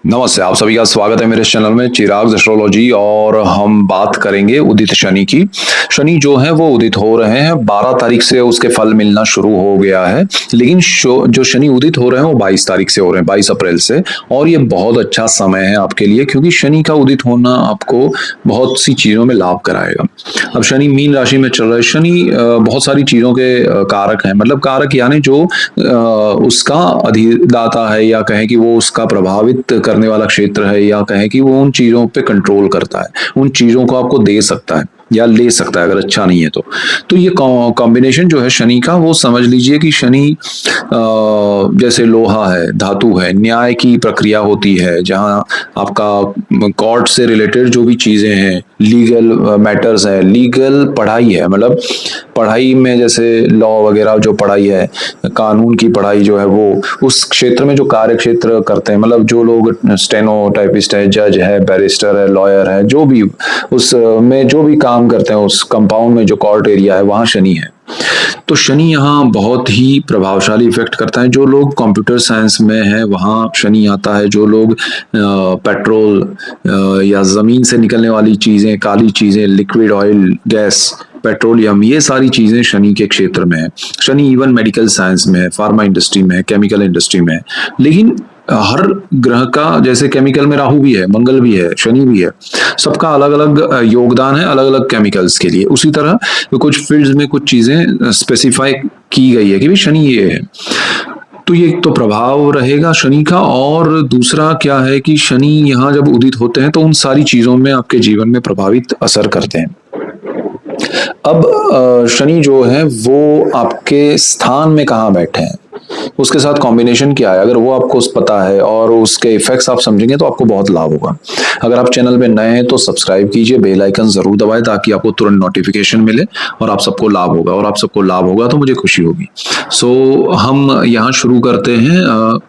नमस्ते, आप सभी का स्वागत है मेरे इस चैनल में चिराग एस्ट्रोलॉजी। और हम बात करेंगे उदित शनि की। शनि जो है वो उदित हो रहे हैं, 12 तारीख से उसके फल मिलना शुरू हो गया है। लेकिन जो शनि उदित हो रहे हैं वो 22 तारीख से हो रहे हैं, 22 अप्रैल से। और ये बहुत अच्छा समय है आपके लिए, क्योंकि शनि का उदित होना आपको बहुत सी चीजों में लाभ कराएगा। अब शनि मीन राशि में चल रहा है। शनि बहुत सारी चीजों के कारक हैं, मतलब कारक यानी जो उसका अधिदाता है, या कहें कि वो उसका प्रभावित करने वाला क्षेत्र है, या कहें कि वो उन चीजों पे कंट्रोल करता है, उन चीजों को आपको दे सकता है या ले सकता है अगर अच्छा नहीं है तो ये कॉम्बिनेशन जो है शनि का, वो समझ लीजिए कि शनि जैसे लोहा है, धातु है, न्याय की प्रक्रिया होती है, जहां आपका कोर्ट से रिलेटेड जो भी चीजें हैं, लीगल मैटर्स है, लीगल पढ़ाई है, मतलब पढ़ाई में जैसे लॉ वगैरह जो पढ़ाई है, कानून की पढ़ाई जो है, वो उस क्षेत्र में जो कार्य क्षेत्र करते हैं, मतलब जो लोग स्टेनो टाइपिस्ट है, जज है, बैरिस्टर है, लॉयर है, जो भी उस में जो भी काम करते हैं, उस कंपाउंड में जो कोर्ट एरिया है, वहां शनि है। तो शनि यहाँ बहुत ही प्रभावशाली इफेक्ट करता है। जो लोग कंप्यूटर साइंस में है वहाँ शनि आता है। जो लोग पेट्रोल या जमीन से निकलने वाली चीजें, काली चीजें, लिक्विड ऑयल, गैस, पेट्रोलियम, ये सारी चीजें शनि के क्षेत्र में है। शनि इवन मेडिकल साइंस में है, फार्मा इंडस्ट्री में है, केमिकल इंडस्ट्री में है। लेकिन हर ग्रह का, जैसे केमिकल में राहु भी है, मंगल भी है, शनि भी है, सबका अलग अलग योगदान है अलग अलग केमिकल्स के लिए। उसी तरह कुछ फील्ड्स में कुछ चीजें स्पेसिफाई की गई है कि भाई शनि ये है। तो ये एक तो प्रभाव रहेगा शनि का। और दूसरा क्या है कि शनि यहाँ जब उदित होते हैं तो उन सारी चीजों में आपके जीवन में प्रभावित असर करते हैं। अब शनि जो है वो आपके स्थान में कहाँ बैठे हैं, उसके साथ कॉम्बिनेशन क्या है, अगर वो आपको पता है और उसके इफेक्ट्स आप समझेंगे तो आपको बहुत लाभ होगा। अगर आप चैनल में नए हैं तो सब्सक्राइब कीजिए, बेल आइकन जरूर दबाएं, ताकि आपको तुरंत नोटिफिकेशन मिले और आप सबको लाभ होगा। और आप सबको लाभ होगा तो मुझे खुशी होगी। हम यहाँ शुरू करते हैं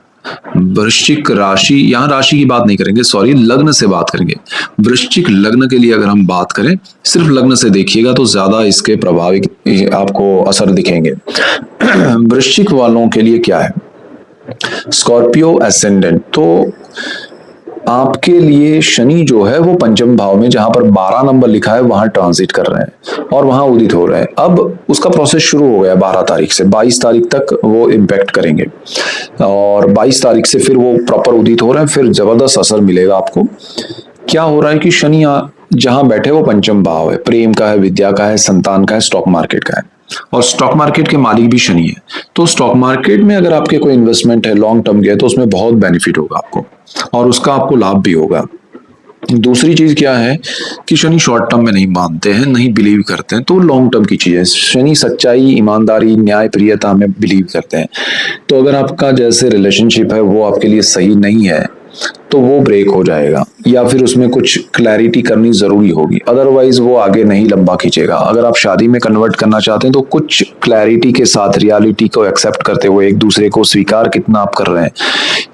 वृश्चिक राशि। यहाँ राशि की बात नहीं करेंगे, सॉरी, लग्न से बात करेंगे। वृश्चिक लग्न के लिए अगर हम बात करें, सिर्फ लग्न से देखिएगा तो ज्यादा इसके प्रभावी आपको असर दिखेंगे। वृश्चिक वालों के लिए क्या है, स्कॉर्पियो एसेंडेंट, तो आपके लिए शनि जो है वो पंचम भाव में, जहां पर 12 नंबर लिखा है, वहां ट्रांजिट कर रहे हैं और वहां उदित हो रहे हैं। अब उसका प्रोसेस शुरू हो गया 12 तारीख से, 22 तारीख तक वो इम्पैक्ट करेंगे और 22 तारीख से फिर वो प्रॉपर उदित हो रहे हैं, फिर जबरदस्त असर मिलेगा आपको। क्या हो रहा है कि शनि जहां बैठे वो पंचम भाव है, प्रेम का है, विद्या का है, संतान का है, स्टॉक मार्केट का है। और स्टॉक मार्केट के मालिक भी शनि है। तो स्टॉक मार्केट में अगर आपके कोई इन्वेस्टमेंट है, लॉन्ग टर्म के, तो उसमें बहुत बेनिफिट होगा आपको और उसका आपको लाभ भी होगा। दूसरी चीज क्या है कि शनि शॉर्ट टर्म में नहीं मानते हैं, नहीं बिलीव करते हैं, तो लॉन्ग टर्म की चीज है। शनि सच्चाई, ईमानदारी, न्याय प्रियता में बिलीव करते हैं। तो अगर आपका जैसे रिलेशनशिप है वो आपके लिए सही नहीं है तो वो ब्रेक हो जाएगा, या फिर उसमें कुछ क्लैरिटी करनी जरूरी होगी, अदरवाइज वो आगे नहीं लंबा खींचेगा। अगर आप शादी में कन्वर्ट करना चाहते हैं तो कुछ क्लैरिटी के साथ, रियलिटी को एक्सेप्ट करते हुए, एक दूसरे को स्वीकार कितना आप कर रहे हैं,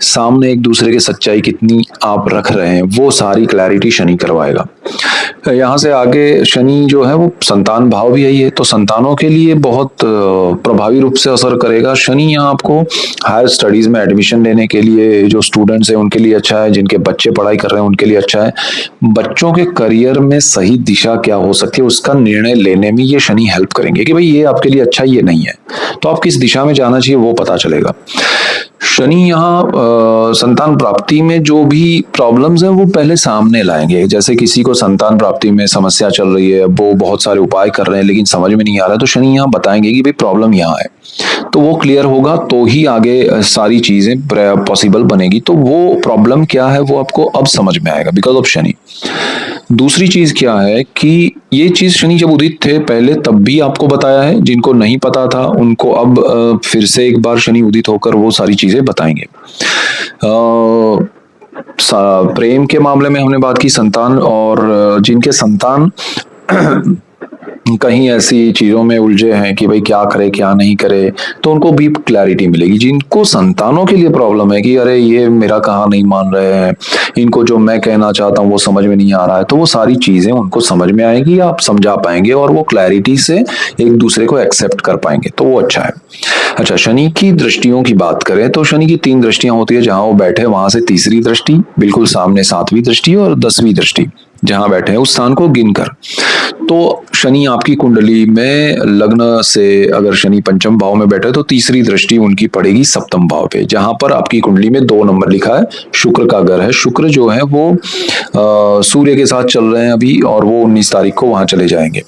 सामने एक दूसरे की सच्चाई कितनी आप रख रहे हैं, वो सारी क्लैरिटी शनि करवाएगा। यहाँ से आगे शनि जो है वो संतान भाव भी यही है, तो संतानों के लिए बहुत प्रभावी रूप से असर करेगा। शनि यहाँ आपको हायर स्टडीज में एडमिशन लेने के लिए, जो स्टूडेंट्स हैं उनके लिए अच्छा है, जिनके बच्चे पढ़ाई कर रहे हैं उनके लिए अच्छा है। बच्चों के करियर में सही दिशा क्या हो सकती है उसका निर्णय लेने में ये शनि हेल्प करेंगे कि भाई ये आपके लिए अच्छा, ये नहीं है, तो आप किस दिशा में जाना चाहिए वो पता चलेगा। शनि यहाँ संतान प्राप्ति में जो भी प्रॉब्लम्स हैं वो पहले सामने लाएंगे। जैसे किसी को संतान प्राप्ति में समस्या चल रही है, वो बहुत सारे उपाय कर रहे हैं लेकिन समझ में नहीं आ रहा है, तो शनि यहाँ बताएंगे कि भाई प्रॉब्लम यहाँ है, तो वो क्लियर होगा तो ही आगे सारी चीजें पॉसिबल बनेगी। तो वो प्रॉब्लम क्या है वो आपको अब समझ में आएगा बिकॉज ऑफ शनि। दूसरी चीज क्या है कि ये चीज शनि जब उदित थे पहले तब भी आपको बताया है, जिनको नहीं पता था उनको अब फिर से एक बार शनि उदित होकर वो सारी चीजें बताएंगे। प्रेम के मामले में हमने बात की, संतान, और जिनके संतान कहीं ऐसी चीजों में उलझे हैं कि भाई क्या करे क्या नहीं करे, तो उनको भी क्लैरिटी मिलेगी। जिनको संतानों के लिए प्रॉब्लम है कि अरे ये मेरा कहाँ नहीं मान रहे हैं, इनको जो मैं कहना चाहता हूँ वो समझ में नहीं आ रहा है, तो वो सारी चीजें उनको समझ में आएगी, आप समझा पाएंगे और वो क्लैरिटी से एक दूसरे को एक्सेप्ट कर पाएंगे, तो वो अच्छा है। अच्छा, शनि की दृष्टियों की बात करें तो शनि की 3 दृष्टियां होती है। जहां वो बैठे वहां से तीसरी दृष्टि, बिल्कुल सामने 7वीं दृष्टि और 10वीं दृष्टि जहां बैठे हैं उस स्थान को गिनकर। तो शनि आपकी कुंडली में लग्न से अगर शनि पंचम भाव में बैठे तो तीसरी दृष्टि उनकी पड़ेगी सप्तम भाव पे, जहां पर आपकी कुंडली में 2 नंबर लिखा है, शुक्र का घर है। शुक्र जो है वो सूर्य के साथ चल रहे हैं अभी, और वो 19 तारीख को वहां चले जाएंगे।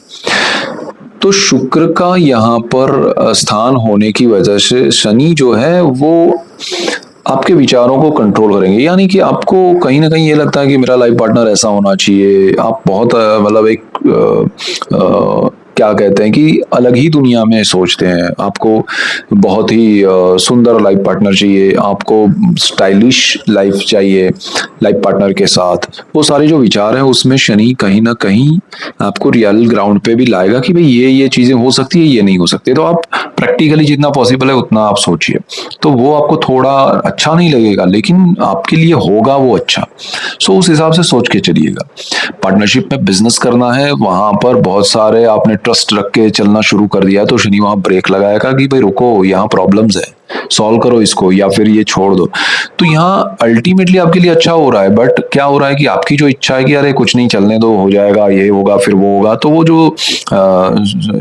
तो शुक्र का यहाँ पर स्थान होने की वजह से शनि जो है वो आपके विचारों को कंट्रोल करेंगे। यानी कि आपको कहीं ना कहीं ये लगता है कि मेरा लाइफ पार्टनर ऐसा होना चाहिए, आप बहुत मतलब एक क्या कहते हैं कि अलग ही दुनिया में सोचते हैं। आपको बहुत ही सुंदर लाइफ पार्टनर चाहिए, आपको स्टाइलिश लाइफ चाहिए लाइफ पार्टनर के साथ। वो सारे जो विचार हैं उसमें शनि कहीं ना कहीं आपको रियल ग्राउंड पे भी लाएगा कि भाई ये चीजें हो सकती है, ये नहीं हो सकती। तो आप प्रैक्टिकली जितना पॉसिबल है उतना आप सोचिए, तो वो आपको थोड़ा अच्छा नहीं लगेगा लेकिन आपके लिए होगा वो अच्छा। सो उस हिसाब से सोच के चलिएगा। पार्टनरशिप में बिजनेस करना है, वहां पर बहुत सारे आपने ट्रस्ट रख के चलना शुरू कर दिया है, तो शनि वहां ब्रेक लगाएगा कि भाई रुको, यहाँ प्रॉब्लम्स है, सॉल्व करो इसको या फिर ये छोड़ दो। तो यहाँ अल्टीमेटली आपके लिए अच्छा हो रहा है, बट क्या हो रहा है कि आपकी जो इच्छा है कि अरे कुछ नहीं चलने दो, हो जाएगा, ये होगा फिर वो होगा, तो वो जो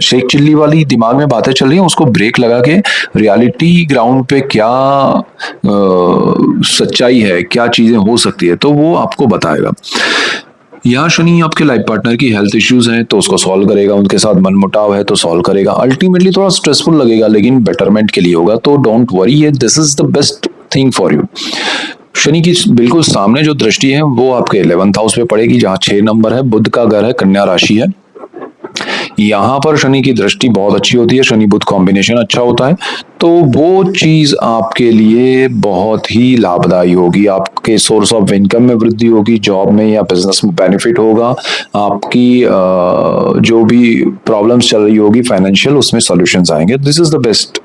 शेख चिल्ली वाली दिमाग में बातें चल रही हैं उसको ब्रेक लगा के रियलिटी ग्राउंड पे क्या सच्चाई है, क्या चीजें हो सकती है, तो वो आपको बताएगा। यहाँ शनि आपके लाइफ पार्टनर की हेल्थ इश्यूज हैं तो उसको सॉल्व करेगा, उनके साथ मनमुटाव है तो सॉल्व करेगा। अल्टीमेटली थोड़ा स्ट्रेसफुल लगेगा लेकिन बेटरमेंट के लिए होगा, तो डोंट वरी, ये this is the best thing for you. Shani की बिल्कुल सामने जो दृष्टि है वो आपके 11th हाउस पे पड़ेगी, जहाँ 6 नंबर है, बुध का घर है, कन्या राशि है। यहाँ पर शनि की दृष्टि बहुत अच्छी होती है, शनि बुध कॉम्बिनेशन अच्छा होता है, तो वो चीज आपके लिए बहुत ही लाभदायी होगी। आपके सोर्स ऑफ इनकम में वृद्धि होगी, जॉब में या बिजनेस में बेनिफिट होगा, आपकी जो भी प्रॉब्लम्स चल रही होगी फाइनेंशियल, उसमें सॉल्यूशंस आएंगे। This is the best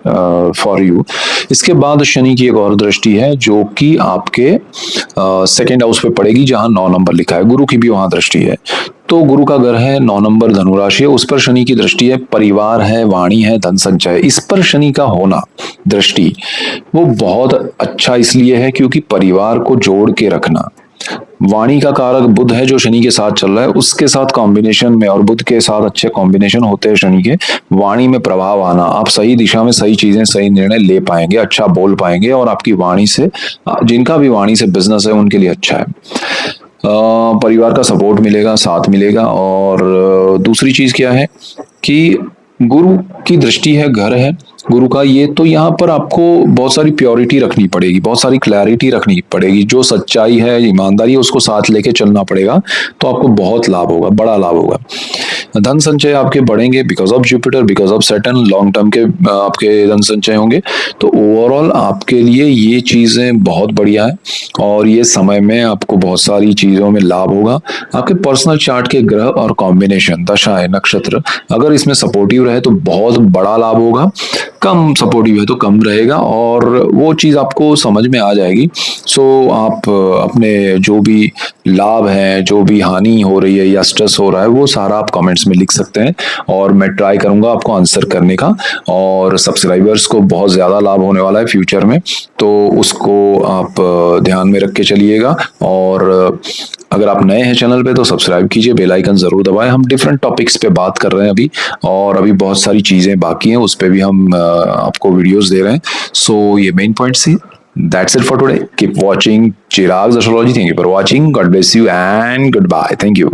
for you. इसके बाद शनि की एक और दृष्टि है जो कि आपके 2nd हाउस पे पड़ेगी, जहां 9 नंबर लिखा है, गुरु की भी वहां दृष्टि है। तो गुरु का घर है, 9 नंबर धनु राशि है, उस पर शनि की दृष्टि है, परिवार है, वाणी है, धन संचय। इस पर शनि का होना दृष्टि वो बहुत अच्छा इसलिए है क्योंकि परिवार को जोड़ के रखना। वाणी का कारक बुध है जो शनि के साथ चल रहा है, उसके साथ कॉम्बिनेशन में, और बुध के साथ अच्छे कॉम्बिनेशन होते हैं शनि के, वाणी में प्रभाव आना, आप सही दिशा में सही चीजें सही निर्णय ले पाएंगे, अच्छा बोल पाएंगे, और आपकी वाणी से, जिनका भी वाणी से बिजनेस है उनके लिए अच्छा है। परिवार का सपोर्ट मिलेगा, साथ मिलेगा। और दूसरी चीज क्या है कि गुरु की दृष्टि है, घर है गुरु का, ये तो यहाँ पर आपको बहुत सारी प्योरिटी रखनी पड़ेगी, बहुत सारी क्लैरिटी रखनी पड़ेगी, जो सच्चाई है, ईमानदारी है, उसको साथ लेके चलना पड़ेगा, तो आपको बहुत लाभ होगा, बड़ा लाभ होगा। धन संचय आपके बढ़ेंगे because of Jupiter, because of Saturn, long term के आपके धन संचय होंगे। तो ओवरऑल आपके लिए ये चीजें बहुत बढ़िया है, और ये समय में आपको बहुत सारी चीजों में लाभ होगा। आपके पर्सनल चार्ट के ग्रह और कॉम्बिनेशन, दशाएं, नक्षत्र अगर इसमें सपोर्टिव रहे तो बहुत बड़ा लाभ होगा, कम सपोर्टिव है तो कम रहेगा, और वो चीज आपको समझ में आ जाएगी। सो आप अपने जो भी लाभ है, जो भी हानि हो रही है या स्ट्रेस हो रहा है, वो सारा आप कमेंट्स में लिख सकते हैं, और मैं ट्राई करूंगा आपको आंसर करने का। और सब्सक्राइबर्स को बहुत ज्यादा लाभ होने वाला है फ्यूचर में, तो उसको आप ध्यान में रख के चलिएगा। और अगर आप नए हैं चैनल पे तो सब्सक्राइब कीजिए, बेल आइकन जरूर दबाएं। हम डिफरेंट टॉपिक्स पे बात कर रहे हैं अभी, और अभी बहुत सारी चीजें बाकी हैं, उस पे भी हम आपको वीडियोस दे रहे हैं। सो ये main points he. That's it for today. Keep watching Chirag's Astrology. Thank you for watching. God bless you and goodbye. Thank you.